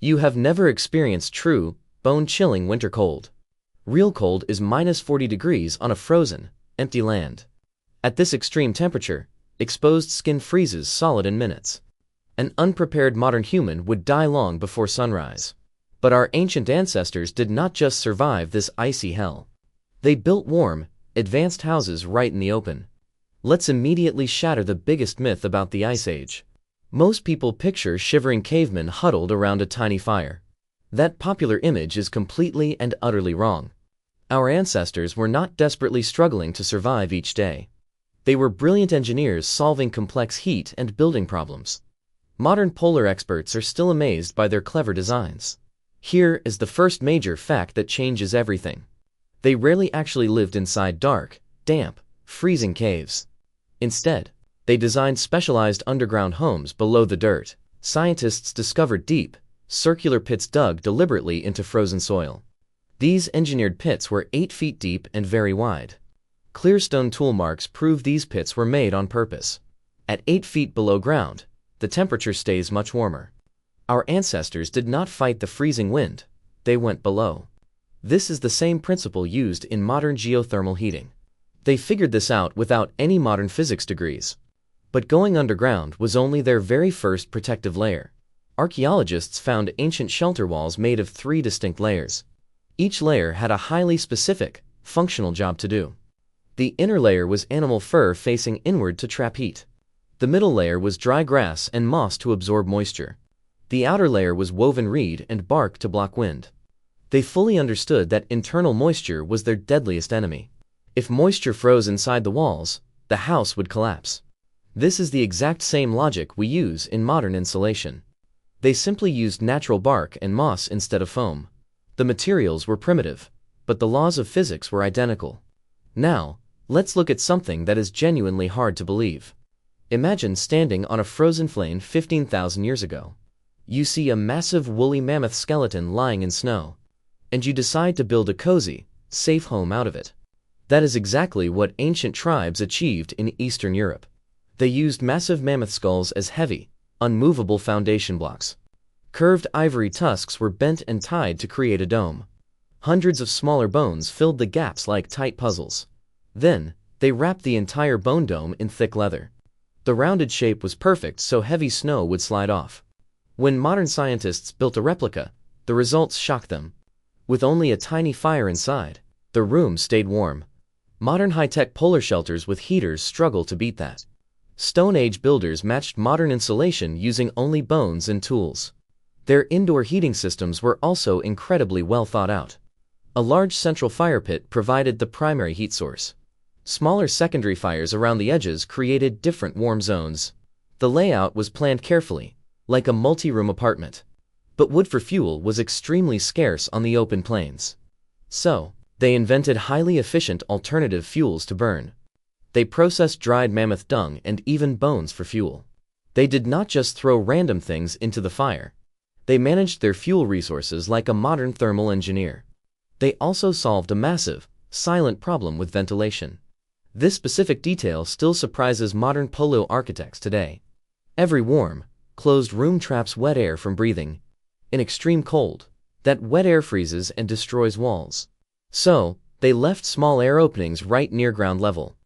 You have never experienced true, bone-chilling winter cold. Real cold is -40 degrees on a frozen, empty land. At this extreme temperature, exposed skin freezes solid in minutes. An unprepared modern human would die long before sunrise. But our ancient ancestors did not just survive this icy hell. They built warm, advanced houses right in the open. Let's immediately shatter the biggest myth about the Ice Age. Most people picture shivering cavemen huddled around a tiny fire. That popular image is completely and utterly wrong. Our ancestors were not desperately struggling to survive each day. They were brilliant engineers solving complex heat and building problems. Modern polar experts are still amazed by their clever designs. Here is the first major fact that changes everything. They rarely actually lived inside dark, damp, freezing caves. Instead, they designed specialized underground homes below the dirt. Scientists discovered deep, circular pits dug deliberately into frozen soil. These engineered pits were 8 feet deep and very wide. Clear stone tool marks prove these pits were made on purpose. At 8 feet below ground, the temperature stays much warmer. Our ancestors did not fight the freezing wind, they went below. This is the same principle used in modern geothermal heating. They figured this out without any modern physics degrees. But going underground was only their very first protective layer. Archaeologists found ancient shelter walls made of 3 distinct layers. Each layer had a highly specific, functional job to do. The inner layer was animal fur facing inward to trap heat. The middle layer was dry grass and moss to absorb moisture. The outer layer was woven reed and bark to block wind. They fully understood that internal moisture was their deadliest enemy. If moisture froze inside the walls, the house would collapse. This is the exact same logic we use in modern insulation. They simply used natural bark and moss instead of foam. The materials were primitive, but the laws of physics were identical. Now, let's look at something that is genuinely hard to believe. Imagine standing on a frozen plain 15,000 years ago. You see a massive woolly mammoth skeleton lying in snow, and you decide to build a cozy, safe home out of it. That is exactly what ancient tribes achieved in Eastern Europe. They used massive mammoth skulls as heavy, unmovable foundation blocks. Curved ivory tusks were bent and tied to create a dome. Hundreds of smaller bones filled the gaps like tight puzzles. Then, they wrapped the entire bone dome in thick leather. The rounded shape was perfect so heavy snow would slide off. When modern scientists built a replica, the results shocked them. With only a tiny fire inside, the room stayed warm. Modern high-tech polar shelters with heaters struggle to beat that. Stone Age builders matched modern insulation using only bones and tools. Their indoor heating systems were also incredibly well thought out. A large central fire pit provided the primary heat source. Smaller secondary fires around the edges created different warm zones. The layout was planned carefully, like a multi-room apartment. But wood for fuel was extremely scarce on the open plains. So, they invented highly efficient alternative fuels to burn. They processed dried mammoth dung and even bones for fuel. They did not just throw random things into the fire. They managed their fuel resources like a modern thermal engineer. They also solved a massive, silent problem with ventilation. This specific detail still surprises modern polo architects today. Every warm, closed room traps wet air from breathing. In extreme cold, that wet air freezes and destroys walls. So, they left small air openings right near ground level.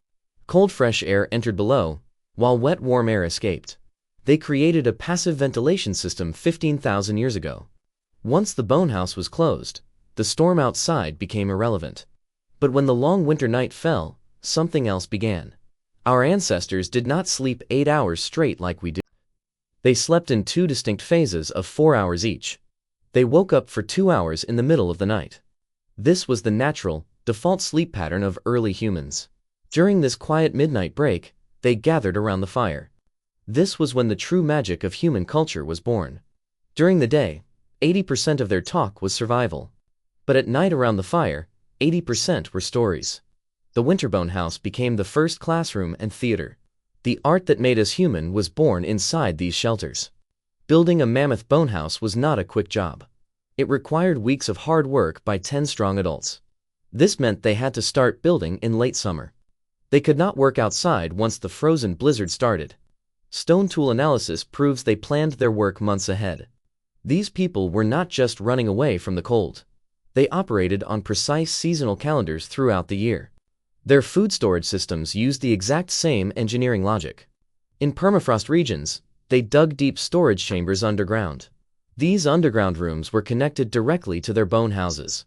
Cold fresh air entered below, while wet warm air escaped. They created a passive ventilation system 15,000 years ago. Once the bone house was closed, the storm outside became irrelevant. But when the long winter night fell, something else began. Our ancestors did not sleep 8 hours straight like we do. They slept in 2 distinct phases of 4 hours each. They woke up for 2 hours in the middle of the night. This was the natural, default sleep pattern of early humans. During this quiet midnight break, they gathered around the fire. This was when the true magic of human culture was born. During the day, 80% of their talk was survival. But at night around the fire, 80% were stories. The Winterbone House became the first classroom and theater. The art that made us human was born inside these shelters. Building a mammoth bone house was not a quick job. It required weeks of hard work by 10 strong adults. This meant they had to start building in late summer. They could not work outside once the frozen blizzard started. Stone tool analysis proves they planned their work months ahead. These people were not just running away from the cold. They operated on precise seasonal calendars throughout the year. Their food storage systems used the exact same engineering logic. In permafrost regions, they dug deep storage chambers underground. These underground rooms were connected directly to their bone houses.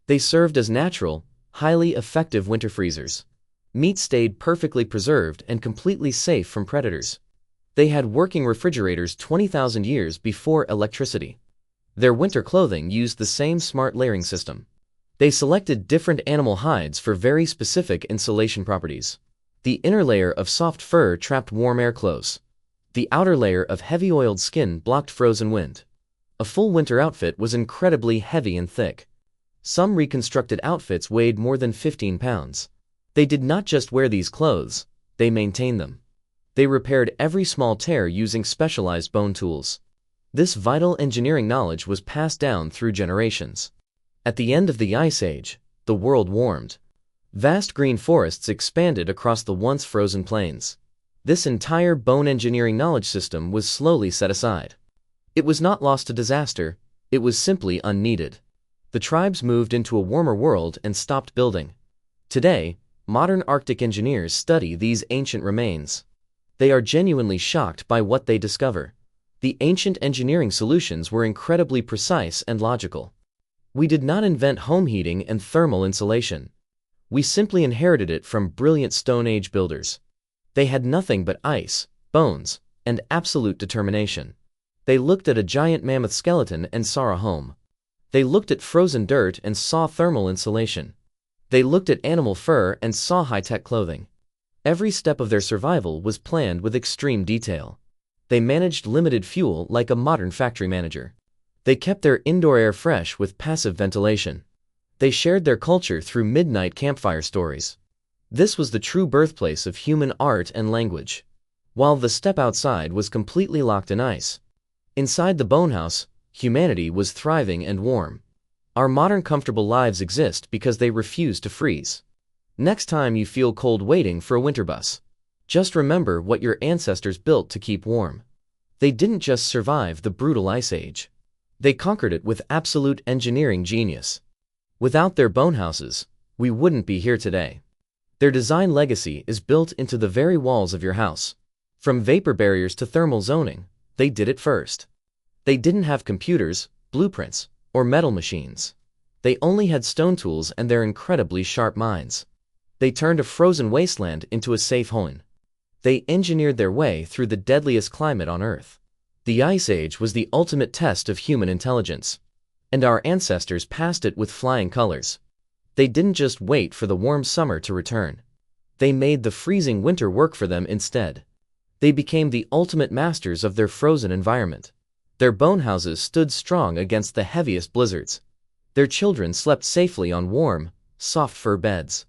They served as natural, highly effective winter freezers. Meat stayed perfectly preserved and completely safe from predators. They had working refrigerators 20,000 years before electricity. Their winter clothing used the same smart layering system. They selected different animal hides for very specific insulation properties. The inner layer of soft fur trapped warm air close. The outer layer of heavy oiled skin blocked frozen wind. A full winter outfit was incredibly heavy and thick. Some reconstructed outfits weighed more than 15 pounds. They did not just wear these clothes, they maintained them. They repaired every small tear using specialized bone tools. This vital engineering knowledge was passed down through generations. At the end of the Ice Age, the world warmed. Vast green forests expanded across the once frozen plains. This entire bone engineering knowledge system was slowly set aside. It was not lost to disaster, it was simply unneeded. The tribes moved into a warmer world and stopped building. Today, modern Arctic engineers study these ancient remains. They are genuinely shocked by what they discover. The ancient engineering solutions were incredibly precise and logical. We did not invent home heating and thermal insulation. We simply inherited it from brilliant Stone Age builders. They had nothing but ice, bones, and absolute determination. They looked at a giant mammoth skeleton and saw a home. They looked at frozen dirt and saw thermal insulation. They looked at animal fur and saw high-tech clothing. Every step of their survival was planned with extreme detail. They managed limited fuel like a modern factory manager. They kept their indoor air fresh with passive ventilation. They shared their culture through midnight campfire stories. This was the true birthplace of human art and language. While the steppe outside was completely locked in ice, inside the bonehouse, humanity was thriving and warm. Our modern comfortable lives exist because they refuse to freeze. Next time you feel cold waiting for a winter bus, just remember what your ancestors built to keep warm. They didn't just survive the brutal Ice Age. They conquered it with absolute engineering genius. Without their bonehouses, we wouldn't be here today. Their design legacy is built into the very walls of your house. From vapor barriers to thermal zoning, they did it first. They didn't have computers, blueprints, or metal machines. They only had stone tools and their incredibly sharp minds. They turned a frozen wasteland into a safe home. They engineered their way through the deadliest climate on Earth. The Ice Age was the ultimate test of human intelligence, and our ancestors passed it with flying colors. They didn't just wait for the warm summer to return. They made the freezing winter work for them instead. They became the ultimate masters of their frozen environment. Their bonehouses stood strong against the heaviest blizzards. Their children slept safely on warm, soft fur beds.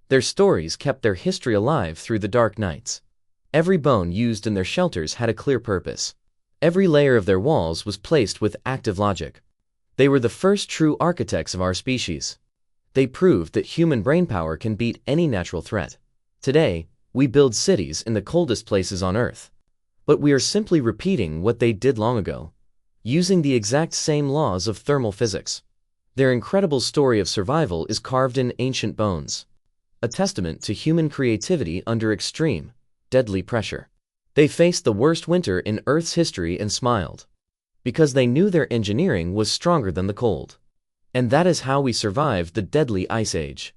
Their stories kept their history alive through the dark nights. Every bone used in their shelters had a clear purpose. Every layer of their walls was placed with active logic. They were the first true architects of our species. They proved that human brainpower can beat any natural threat. Today, we build cities in the coldest places on Earth. But we are simply repeating what they did long ago, using the exact same laws of thermal physics. Their incredible story of survival is carved in ancient bones, a testament to human creativity under extreme, deadly pressure. They faced the worst winter in Earth's history and smiled, because they knew their engineering was stronger than the cold. And that is how we survived the deadly Ice Age.